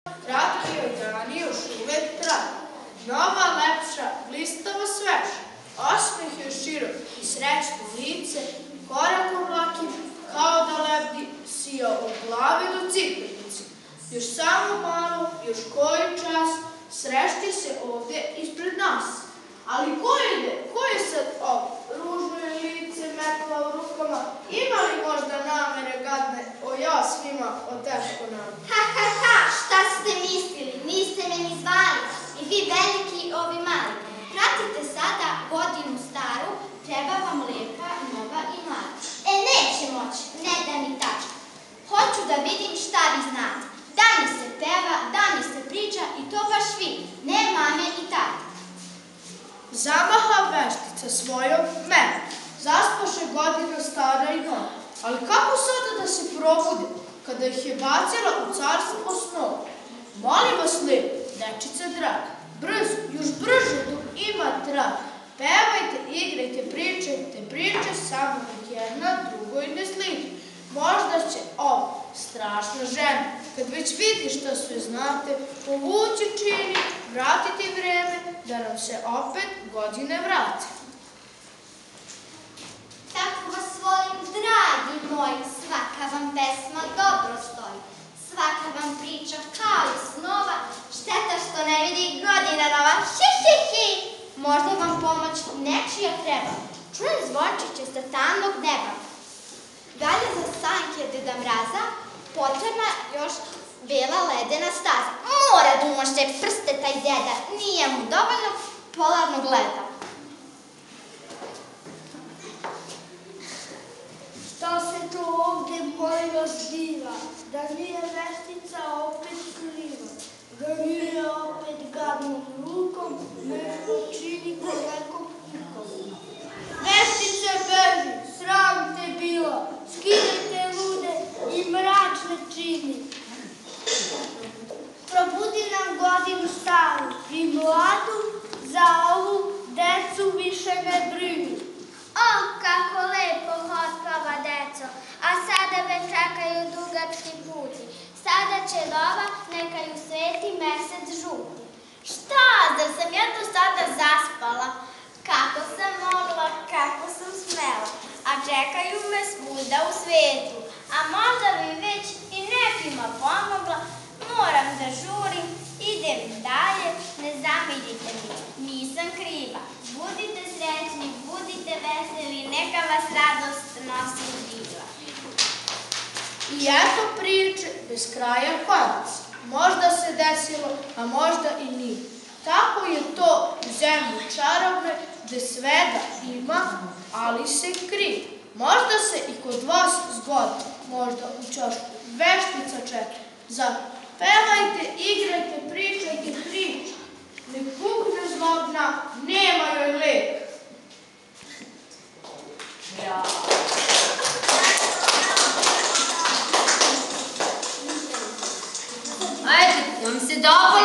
kratki dani još uvek traju. Nova, lepša, blistava, sveža, osmeh joj širok i srećno lice, korakom lakim, kao da lebdi, sija od glave do cipelnice. Još samo malo, još koji čas, srešti se ovde ispred nas. Ali ko ide? Ko je sad ovo? Ružno je lice, metla u rukama. Ima li možda namere gadne o ja svima o teško nam? Ha, ha, ha, šta ste mislili? Niste me ni zvali. I vi veliki i ovi mali. Pratite sada godinu staru, treba vam lepa, nova i mlada. Neće moći, ne da mi tačka. Hoću da vidim šta vi znate. Da mi se peva, da mi se priča i to baš vi, ne mame i tate. Zamaha veštica svojom menom, zaspaše godina stara i nova. Ali kako sada da se probude, kada ih je bacila u carstvo snova? Molim vas lepo, dečice draga, brzo, još brže dok ima traga. Pevajte, igrajte, pričajte priče, samo nek jedna drugoj ne sliči. Možda će ovo, strašna žena, kad već vidi šta sve znate, povući čini, vratiti vreme, da nam se opet godine vrate. Tako vas volim, dragi moji, svaka vam pesma dobro stoji. Svaka vam priča kao iz snova, šteta što ne vidi godina nova. Hi, hi, hi! Možda vam pomoć nečija treba, čujem zvončiće sa tamnog neba. Dalje za sanke Deda Mraza potrebna još bela ledena staza. Mora da umoše prste taj deda, nije mu dovoljno polarno gleda. Šta se to ovde mojno zbiva? Da nije veštica opet kriva? Da nije opet gadnom rukom nešto čini ko nekom kukom? Veštice beži, sram te bila, skidajte lude i mračne čini. Probudi nam godinu staru i mladu, za ovu decu više ne brini. O, kako lepo otpava deco, a sada već čekaju dugački puti. Sada će lova, neka ju sveti mesec žuti. Šta, zar sam ja tu sada zaspala? Kako sam mogla, kako sam smela, a čekaju me svuda u svetu. A možda bi već i nekima pomogla, moram da žurim, idem dalje, ne zamirite mi, nisam kriva. Budite srećni, budite veseli, neka vas radost nosi živa. I eto priče bez kraja konaca. Možda se desilo, a možda i nije. Tako je to u zemlji čarobne, gde svega ima, ali se krije. Možda se i kod vas zgodi, možda u čošku veštica čeka. Zato pevajte, igrajte, pričajte priče. Ne kukne zlobna, nema joj lek. Ajde, nam se dopada.